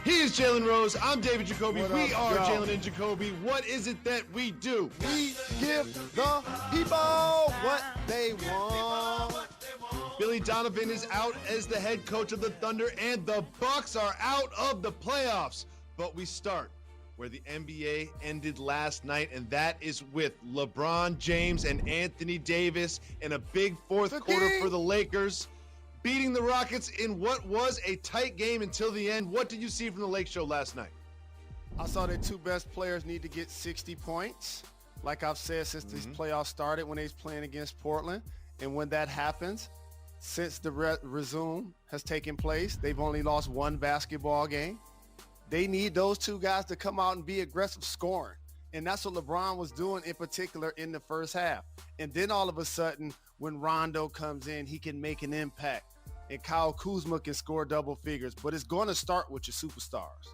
He is Jalen Rose. I'm David Jacoby. We are y'all? Jalen and Jacoby. What is it that we do? We give the people what they want. Billy Donovan is out as the head coach of the Thunder, and the Bucks are out of the playoffs. But we start where the NBA ended last night, and that is with LeBron James and Anthony Davis in a big fourth quarter for the Lakers, beating the Rockets in what was a tight game until the end. What did you see from the Lake Show last night? I saw their two best players need to get 60 points. Like I've said since these playoffs started when they was playing against Portland. And when that happens, since the resume has taken place, they've only lost one basketball game. They need those two guys to come out and be aggressive scoring. And that's what LeBron was doing in particular in the first half. And then all of a sudden, when Rondo comes in, he can make an impact. And Kyle Kuzma can score double figures. But it's going to start with your superstars.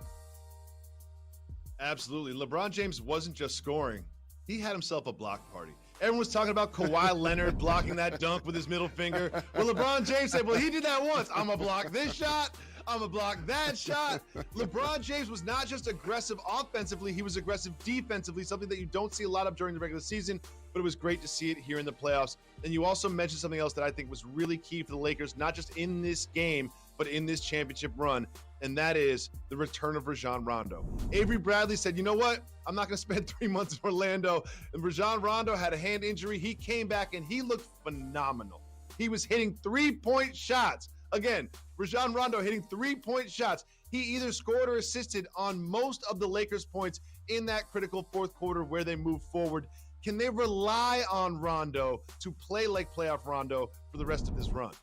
Absolutely. LeBron James wasn't just scoring. He had himself a block party. Everyone was talking about Kawhi Leonard blocking that dunk with his middle finger. Well, LeBron James said, well, he did that once. I'm going to block this shot. I'm going to block that shot. LeBron James was not just aggressive offensively. He was aggressive defensively, something that you don't see a lot of during the regular season, but it was great to see it here in the playoffs. And you also mentioned something else that I think was really key for the Lakers, not just in this game, but in this championship run, and that is the return of Rajon Rondo. Avery Bradley said, you know what? I'm not going to spend 3 months in Orlando. And Rajon Rondo had a hand injury. He came back, and he looked phenomenal. He was hitting three-point shots. Again, Rajon Rondo hitting three-point shots. He either scored or assisted on most of the Lakers' points in that critical fourth quarter where they move forward. Can they rely on Rondo to play like playoff Rondo for the rest of this run?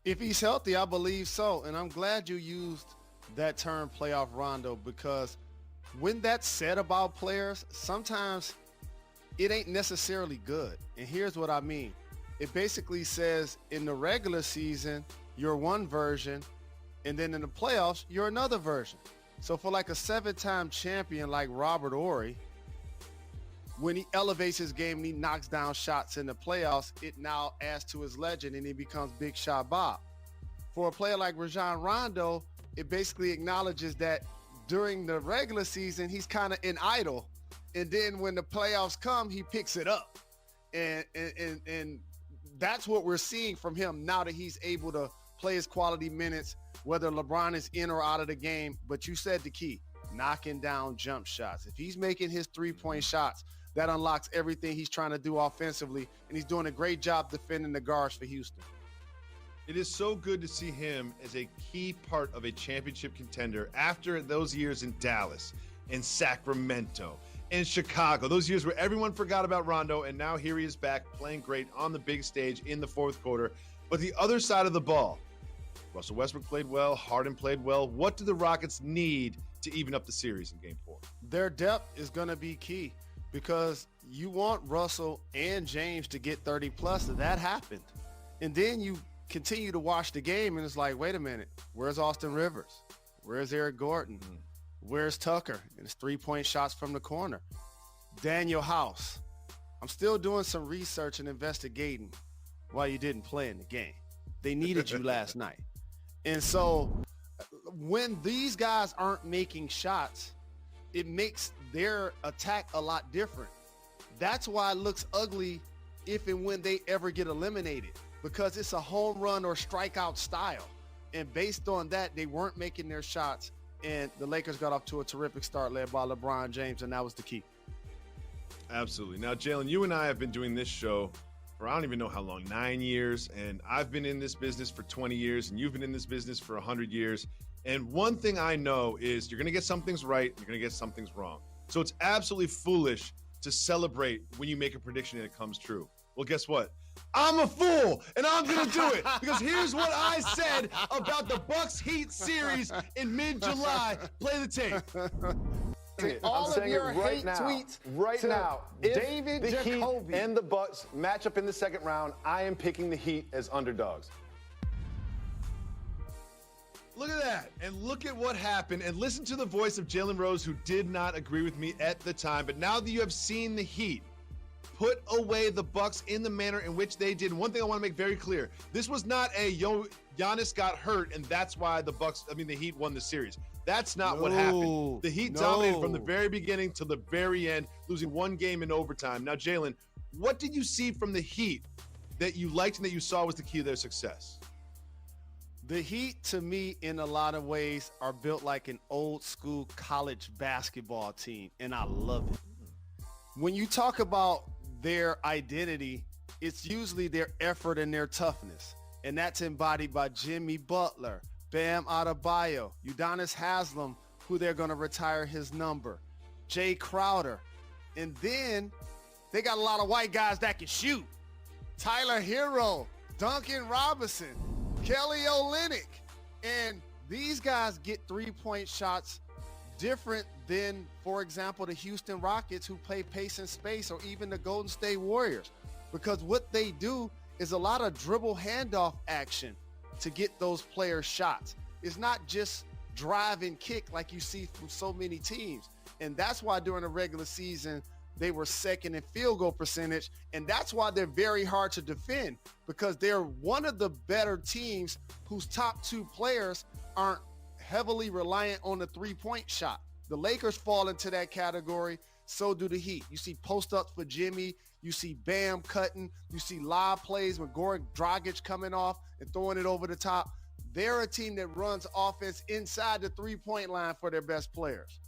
If he's healthy, I believe so. And I'm glad you used that term playoff Rondo, because when that's said about players, sometimes it ain't necessarily good. And here's what I mean. It basically says in the regular season, you're one version, and then in the playoffs, you're another version. So for like a 7-time champion like Robert Horry, when he elevates his game and he knocks down shots in the playoffs, it now adds to his legend and he becomes Big Shot Bob. For a player like Rajon Rondo, it basically acknowledges that during the regular season, he's kind of an idol. And then when the playoffs come, he picks it up. And that's what we're seeing from him now that he's able to play his quality minutes, whether LeBron is in or out of the game. But you said the key, knocking down jump shots. If he's making his three-point shots, that unlocks everything he's trying to do offensively, and he's doing a great job defending the guards for Houston. It is so good to see him as a key part of a championship contender after those years in Dallas and Sacramento and Chicago, those years where everyone forgot about Rondo, and now here he is back playing great on the big stage in the fourth quarter. But the other side of the ball, Russell Westbrook played well, Harden played well. What do the Rockets need to even up the series in Game 4? Their depth is going to be key, because you want Russell and James to get 30-plus. That happened. And then you continue to watch the game, and it's like, wait a minute, where's Austin Rivers? Where's Eric Gordon? Where's Tucker? And it's three-point shots from the corner. Daniel House. I'm still doing some research and investigating why you didn't play in the game. They needed you last night. And so when these guys aren't making shots, it makes their attack a lot different. That's why it looks ugly if and when they ever get eliminated, because it's a home run or strikeout style. And based on that, they weren't making their shots, and the Lakers got off to a terrific start led by LeBron James, and that was the key. Absolutely. Now, Jalen, you and I have been doing this show for I don't even know how long, 9 years, and I've been in this business for 20 years, and you've been in this business for 100 years. And one thing I know is you're going to get some things right, you're going to get some things wrong. So it's absolutely foolish to celebrate when you make a prediction and it comes true. Well, guess what? I'm a fool, and I'm going to do it, because here's what I said about the Bucks Heat series in mid-July. Play the tape. All of your hate tweets right now. If David the Jacoby Heat and the Bucks match up in the second round, I am picking the Heat as underdogs. Look at that, and look at what happened, and listen to the voice of Jalen Rose, who did not agree with me at the time. But now that you have seen the Heat put away the Bucks in the manner in which they did, and one thing I want to make very clear, this was not a, yo, Giannis got hurt, and that's why the Heat won the series. That's not what happened. The Heat dominated from the very beginning to the very end, losing one game in overtime. Now, Jalen, what did you see from the Heat that you liked and that you saw was the key to their success? The Heat, to me, in a lot of ways, are built like an old school college basketball team, and I love it. When you talk about their identity, it's usually their effort and their toughness, and that's embodied by Jimmy Butler, Bam Adebayo, Udonis Haslem, who they're going to retire his number, Jay Crowder, and then they got a lot of white guys that can shoot. Tyler Hero, Duncan Robinson, Kelly Olynyk, and these guys get three-point shots different than, for example, the Houston Rockets, who play pace and space, or even the Golden State Warriors, because what they do is a lot of dribble handoff action to get those players shots. It's not just drive and kick like you see from so many teams, and that's why during the regular season they were second in field goal percentage, and that's why they're very hard to defend, because they're one of the better teams whose top two players aren't heavily reliant on the three-point shot. The Lakers fall into that category, so do the Heat. You see post-ups for Jimmy, you see Bam cutting, you see lob plays with Goran Dragic coming off and throwing it over the top. They're a team that runs offense inside the three-point line for their best players.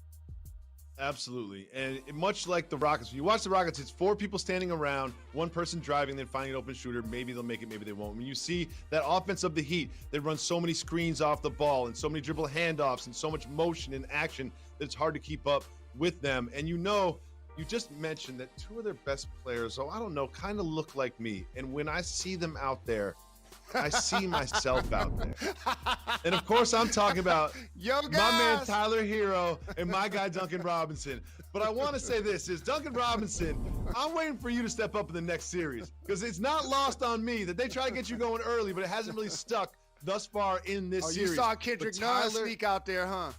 Absolutely. And much like the Rockets, when you watch the Rockets, it's four people standing around, one person driving, then finding an open shooter. Maybe they'll make it, maybe they won't. When you see that offense of the Heat, they run so many screens off the ball and so many dribble handoffs and so much motion and action that it's hard to keep up with them. And you just mentioned that two of their best players, kind of look like me. And when I see them out there, I see myself out there. And of course, I'm talking about my man Tyler Hero and my guy Duncan Robinson. But I want to say this is Duncan Robinson, I'm waiting for you to step up in the next series, because it's not lost on me that they try to get you going early, but it hasn't really stuck thus far in this series. You saw Kendrick Nunn sneak out there, huh?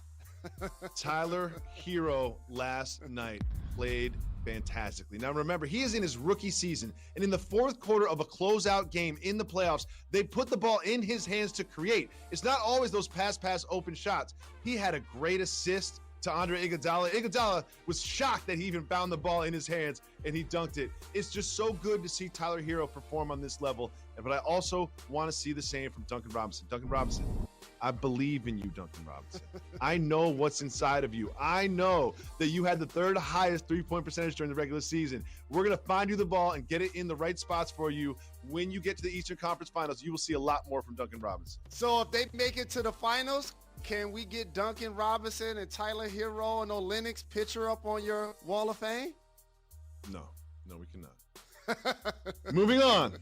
Tyler Hero last night played fantastically. Now remember, he is in his rookie season, and in the fourth quarter of a closeout game in the playoffs, they put the ball in his hands to create. It's not always those pass open shots. He had a great assist to Andre Iguodala. Iguodala was shocked that he even found the ball in his hands and he dunked it. It's just so good to see Tyler Hero perform on this level, but I also want to see the same from Duncan Robinson. Duncan Robinson, I believe in you, Duncan Robinson. I know what's inside of you. I know that you had the third highest three-point percentage during the regular season. We're going to find you the ball and get it in the right spots for you. When you get to the Eastern Conference Finals, you will see a lot more from Duncan Robinson. So if they make it to the finals, can we get Duncan Robinson and Tyler Hero and Olynyk picture up on your Wall of Fame? No, we cannot. Moving on.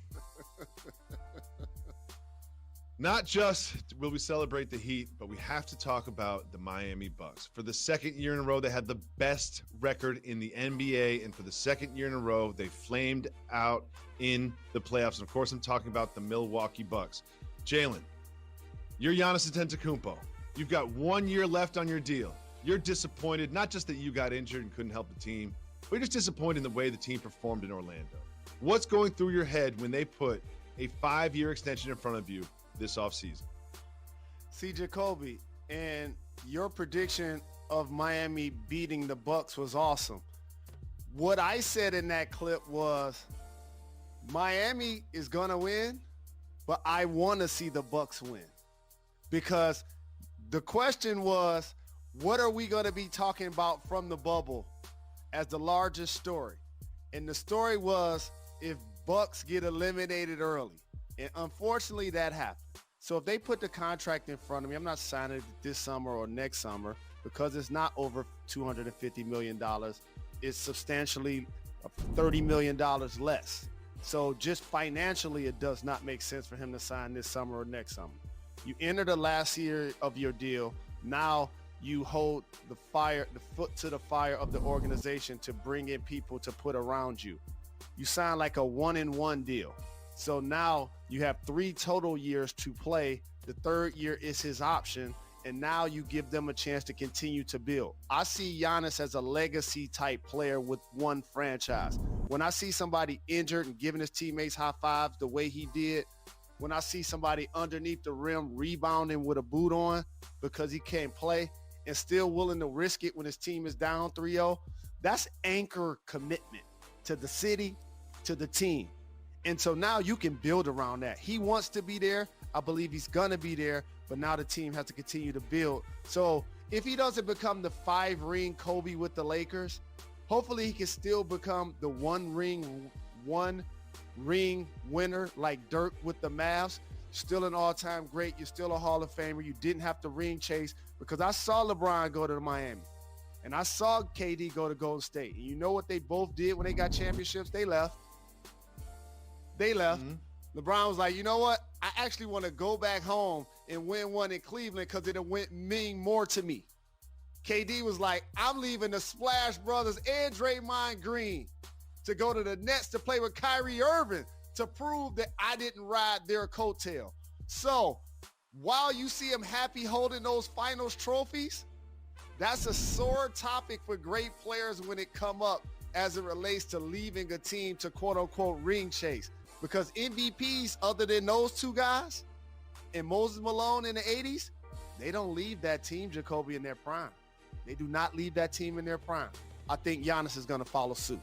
Not just will we celebrate the Heat, but we have to talk about the Miami Bucks. For the second year in a row, they had the best record in the NBA, and for the second year in a row, they flamed out in the playoffs. And of course, I'm talking about the Milwaukee Bucks. Jalen, you're Giannis Antetokounmpo. You've got 1 year left on your deal. You're disappointed, not just that you got injured and couldn't help the team, but you're just disappointed in the way the team performed in Orlando. What's going through your head when they put a 5-year extension in front of you this offseason? See, Jacoby, and your prediction of Miami beating the Bucks was awesome. What I said in that clip was Miami is going to win, but I want to see the Bucks win, because the question was, what are we going to be talking about from the bubble as the largest story? And the story was if Bucks get eliminated early. And unfortunately, that happened. So if they put the contract in front of me, I'm not signing it this summer or next summer, because it's not over $250 million. It's substantially $30 million less. So just financially, it does not make sense for him to sign this summer or next summer. You enter the last year of your deal. Now you hold the foot to the fire of the organization to bring in people to put around you. You sign like a 1-and-1 deal. So now you have 3 total years to play. The third year is his option. And now you give them a chance to continue to build. I see Giannis as a legacy type player with one franchise. When I see somebody injured and giving his teammates high fives the way he did, when I see somebody underneath the rim rebounding with a boot on because he can't play and still willing to risk it when his team is down 3-0. That's anchor commitment to the city, to the team. And so now you can build around that. He wants to be there. I believe he's going to be there, but now the team has to continue to build. So if he doesn't become the 5-ring Kobe with the Lakers, hopefully he can still become the one ring winner like Dirk with the Mavs. Still an all-time great. You're still a Hall of Famer. You didn't have to ring chase, because I saw LeBron go to Miami and I saw KD go to Golden State. And you know what they both did when they got championships? They left. Mm-hmm. LeBron was like, you know what? I actually want to go back home and win one in Cleveland because it mean more to me. KD was like, I'm leaving the Splash Brothers and Draymond Green to go to the Nets to play with Kyrie Irving to prove that I didn't ride their coattail. So while you see him happy holding those finals trophies, that's a sore topic for great players when it come up as it relates to leaving a team to quote-unquote ring chase. Because MVPs, other than those two guys and Moses Malone in the 80s, they don't leave that team, Jacoby, in their prime. They do not leave that team in their prime. I think Giannis is going to follow suit.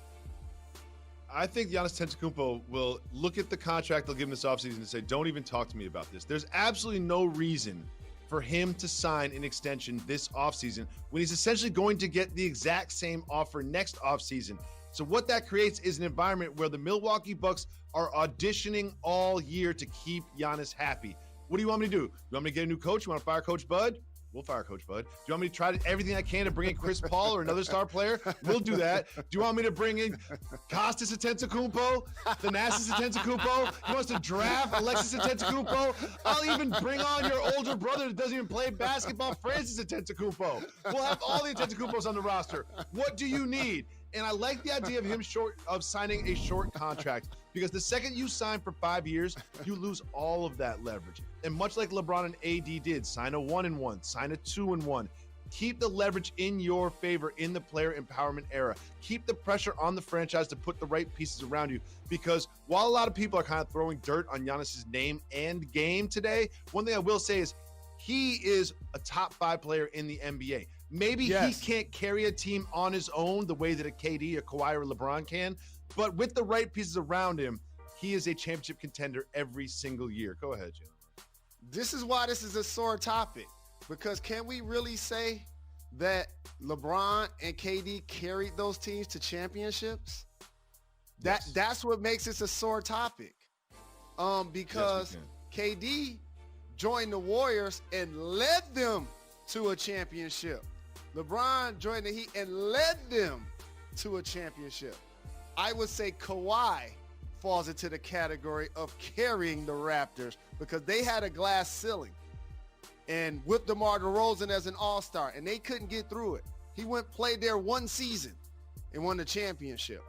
I think Giannis Antetokounmpo will look at the contract they'll give him this offseason and say, don't even talk to me about this. There's absolutely no reason for him to sign an extension this offseason when he's essentially going to get the exact same offer next offseason. So what that creates is an environment where the Milwaukee Bucks are auditioning all year to keep Giannis happy. What do you want me to do? You want me to get a new coach? You want to fire Coach Bud? We'll fire Coach Bud. Do you want me to try everything I can to bring in Chris Paul or another star player? We'll do that. Do you want me to bring in Kostas Antetokounmpo, Thanasis Antetokounmpo? He wants to draft Alexis Antetokounmpo? I'll even bring on your older brother that doesn't even play basketball, Francis Antetokounmpo. We'll have all the Antetokounmpos on the roster. What do you need? And I like the idea of him signing a short contract, because the second you sign for 5 years, you lose all of that leverage. And much like LeBron and AD did, sign a 1-and-1, sign a 2-and-1. Keep the leverage in your favor in the player empowerment era. Keep the pressure on the franchise to put the right pieces around you, because while a lot of people are kind of throwing dirt on Giannis's name and game today, one thing I will say is he is a top 5 player in the NBA. Maybe he can't carry a team on his own the way that a KD, a Kawhi, or LeBron can, but with the right pieces around him, he is a championship contender every single year. Go ahead, Jalen. This is why this is a sore topic, because can we really say that LeBron and KD carried those teams to championships? That's what makes this a sore topic. Because KD joined the Warriors and led them to a championship. LeBron joined the Heat and led them to a championship. I would say Kawhi falls into the category of carrying the Raptors, because they had a glass ceiling. And with DeMar DeRozan as an all-star, and they couldn't get through it. He played there one season and won the championship.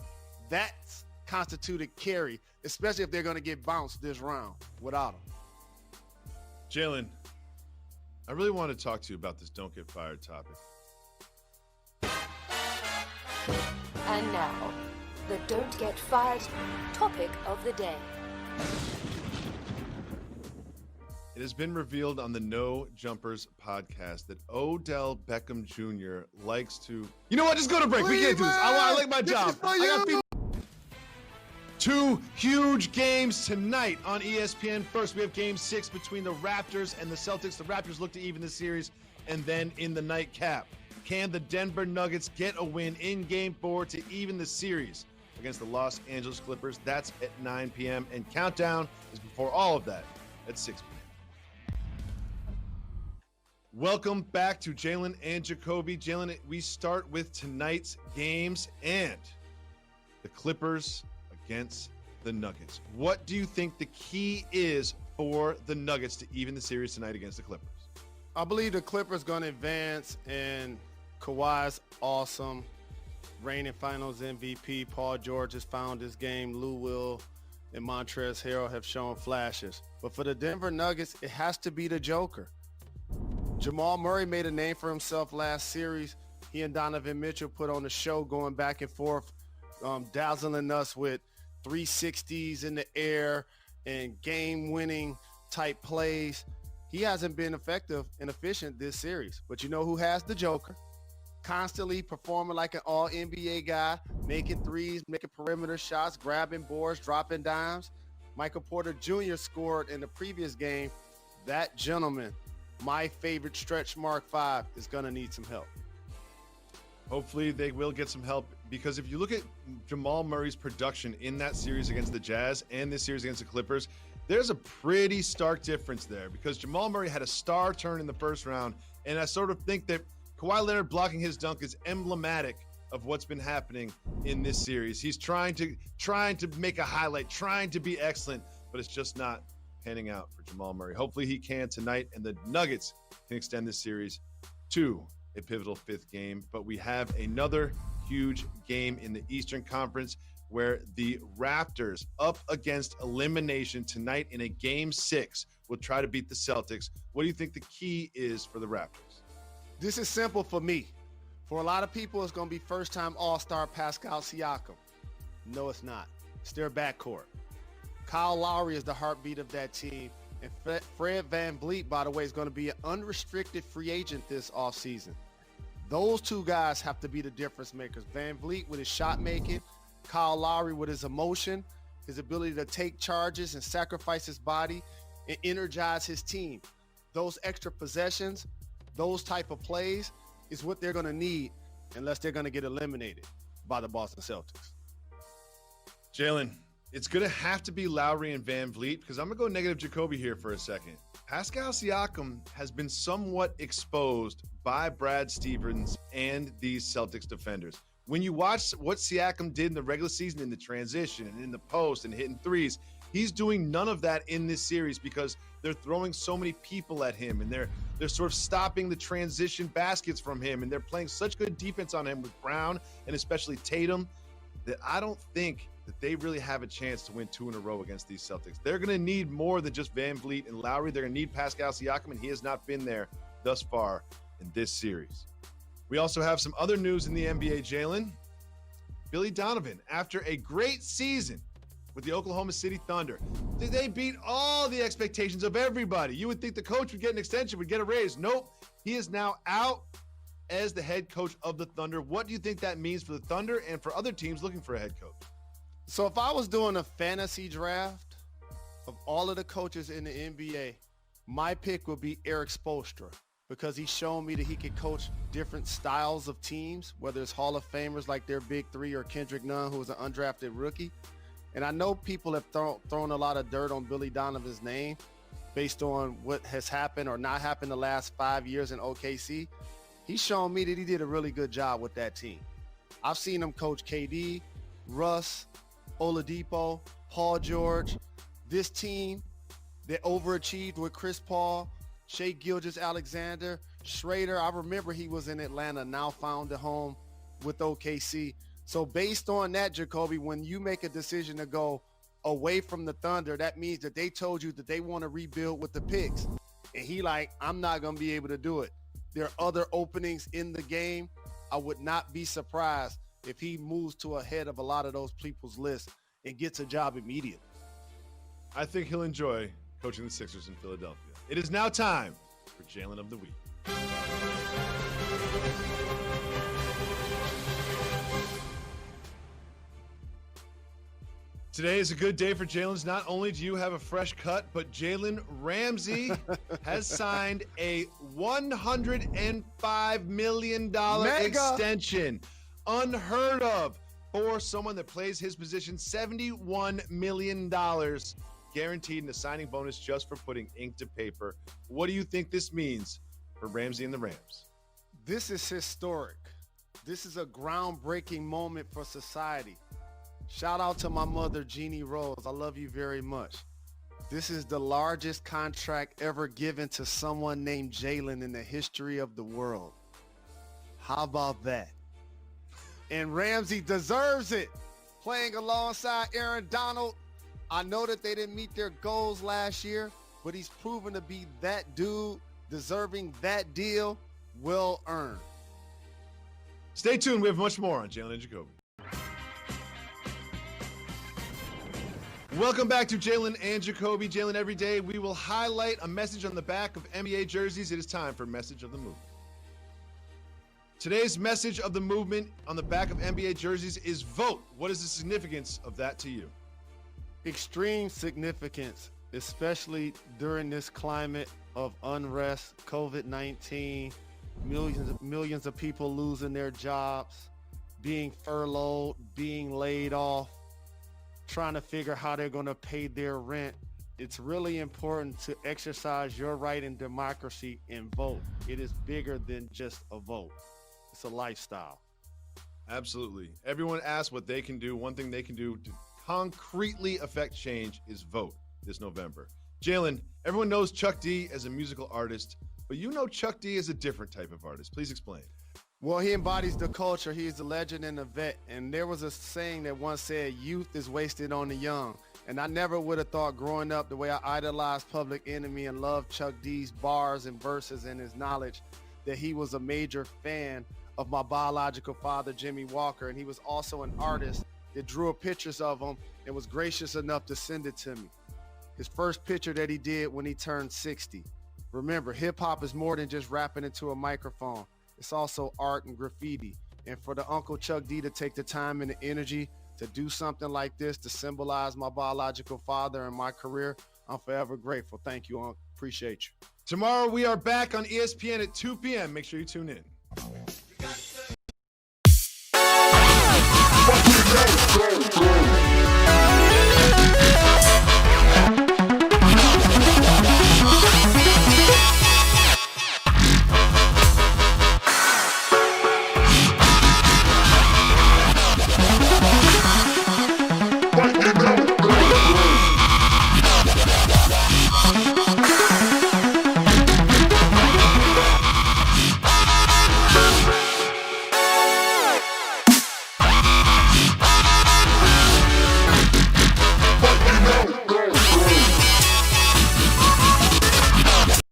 That's constituted carry, especially if they're going to get bounced this round without him. Jalen, I really want to talk to you about this don't get fired topic. And now, the don't get fired topic of the day. It has been revealed on the No Jumpers podcast that Odell Beckham Jr. likes to... You know what? Just go to break. We can't do this. I like my job. I got people... 2 huge games tonight on ESPN. First, we have Game 6 between the Raptors and the Celtics. The Raptors look to even the series. And then in the nightcap, can the Denver Nuggets get a win in Game 4 to even the series against the Los Angeles Clippers? That's at 9 p.m. And countdown is before all of that at 6 p.m. Welcome back to Jalen and Jacoby. Jalen, we start with tonight's games and the Clippers against the Nuggets. What do you think the key is for the Nuggets to even the series tonight against the Clippers? I believe the Clippers going to advance, and Kawhi's awesome. Reigning Finals MVP. Paul George has found his game. Lou Will and Montrezl Harrell have shown flashes. But for the Denver Nuggets, it has to be the Joker. Jamal Murray made a name for himself last series. He and Donovan Mitchell put on a show going back and forth, dazzling us with 360s in the air, and game-winning type plays. He hasn't been effective and efficient this series. But you know who has the Joker? Constantly performing like an all-NBA guy, making threes, making perimeter shots, grabbing boards, dropping dimes. Michael Porter Jr. scored in the previous game. That gentleman, my favorite stretch mark 5, is going to need some help. Hopefully they will get some help, because if you look at Jamal Murray's production in that series against the Jazz and this series against the Clippers, there's a pretty stark difference there, because Jamal Murray had a star turn in the first round, and I sort of think that Kawhi Leonard blocking his dunk is emblematic of what's been happening in this series. He's trying to make a highlight, trying to be excellent, but it's just not panning out for Jamal Murray. Hopefully he can tonight, and the Nuggets can extend this series to a pivotal 5th game. But we have another huge game in the Eastern Conference, where the Raptors, up against elimination tonight in a Game 6, will try to beat the Celtics. What do you think the key is for the Raptors? This is simple for me. For a lot of people, it's going to be first-time All-Star Pascal Siakam. No, it's not. It's their backcourt. Kyle Lowry is the heartbeat of that team. And Fred VanVleet, by the way, is going to be an unrestricted free agent this offseason. Those two guys have to be the difference makers. VanVleet with his shot making, Kyle Lowry with his emotion, his ability to take charges and sacrifice his body and energize his team. Those extra possessions, those type of plays is what they're going to need unless they're going to get eliminated by the Boston Celtics. Jalen, it's going to have to be Lowry and VanVleet, because I'm going to go negative Jacoby here for a second. Pascal Siakam has been somewhat exposed by Brad Stevens and these Celtics defenders. When you watch what Siakam did in the regular season in the transition and in the post and hitting threes, he's doing none of that in this series, because they're throwing so many people at him, and they're sort of stopping the transition baskets from him, and they're playing such good defense on him with Brown and especially Tatum, that I don't think that they really have a chance to win 2 in a row against these Celtics. They're going to need more than just VanVleet and Lowry. They're going to need Pascal Siakam, and he has not been there thus far in this series. We also have some other news in the NBA, Jalen. Billy Donovan, after a great season with the Oklahoma City Thunder, they beat all the expectations of everybody. You would think the coach would get an extension, would get a raise. Nope. He is now out as the head coach of the Thunder. What do you think that means for the Thunder and for other teams looking for a head coach? So if I was doing a fantasy draft of all of the coaches in the NBA, my pick would be Eric Spoelstra, because he's shown me that he can coach different styles of teams, whether it's Hall of Famers like their big 3 or Kendrick Nunn, who was an undrafted rookie. And I know people have thrown a lot of dirt on Billy Donovan's name based on what has happened or not happened the last 5 years in OKC. He's shown me that he did a really good job with that team. I've seen him coach KD, Russ, Oladipo, Paul George. This team that overachieved with Chris Paul, Shai Gilgeous-Alexander, Schrader. I remember he was in Atlanta, now found a home with OKC. So based on that, Jacoby, when you make a decision to go away from the Thunder, that means that they told you that they want to rebuild with the picks. And he like, I'm not going to be able to do it. There are other openings in the game. I would not be surprised if he moves to ahead of a lot of those people's lists and gets a job immediately. I think he'll enjoy coaching the Sixers in Philadelphia. It is now time for Jalen of the Week. Today is a good day for Jalen's. Not only do you have a fresh cut, but Jalen Ramsey has signed a $105 million extension. Unheard of for someone that plays his position. $71 million guaranteed in a signing bonus just for putting ink to paper. What do you think this means for Ramsey and the Rams? This is historic. This is a groundbreaking moment for society. Shout out to my mother, Jeannie Rose. I love you very much. This is the largest contract ever given to someone named Jalen in the history of the world. How about that? And Ramsey deserves it. Playing alongside Aaron Donald. I know that they didn't meet their goals last year, but he's proven to be that dude, deserving that deal, well earned. Stay tuned. We have much more on Jalen and Jacoby. Welcome back to Jalen and Jacoby. Jalen, every day we will highlight a message on the back of NBA jerseys. It is time for Message of the Movement. Today's Message of the Movement on the back of NBA jerseys is vote. What is the significance of that to you? Extreme significance, especially during this climate of unrest, COVID-19, millions of people losing their jobs, being furloughed, being laid off, trying to figure how they're going to pay their rent. It's really important to exercise your right in democracy and vote. It is bigger than just a vote. It's a lifestyle. Absolutely. Everyone asks what they can do. One thing they can do to concretely affect change is vote this November. Jalen, everyone knows Chuck D as a musical artist, but you know Chuck D is a different type of artist. Please explain. Well, he embodies the culture. He's a legend and a vet. And there was a saying that once said, youth is wasted on the young. And I never would have thought growing up the way I idolized Public Enemy and loved Chuck D's bars and verses and his knowledge, that he was a major fan of my biological father, Jimmy Walker. And he was also an artist that drew pictures of him and was gracious enough to send it to me. His first picture that he did when he turned 60. Remember, hip hop is more than just rapping into a microphone. It's also art and graffiti. And for the Uncle Chuck D to take the time and the energy to do something like this to symbolize my biological father and my career, I'm forever grateful. Thank you, Uncle. Appreciate you. Tomorrow we are back on ESPN at 2 p.m. Make sure you tune in.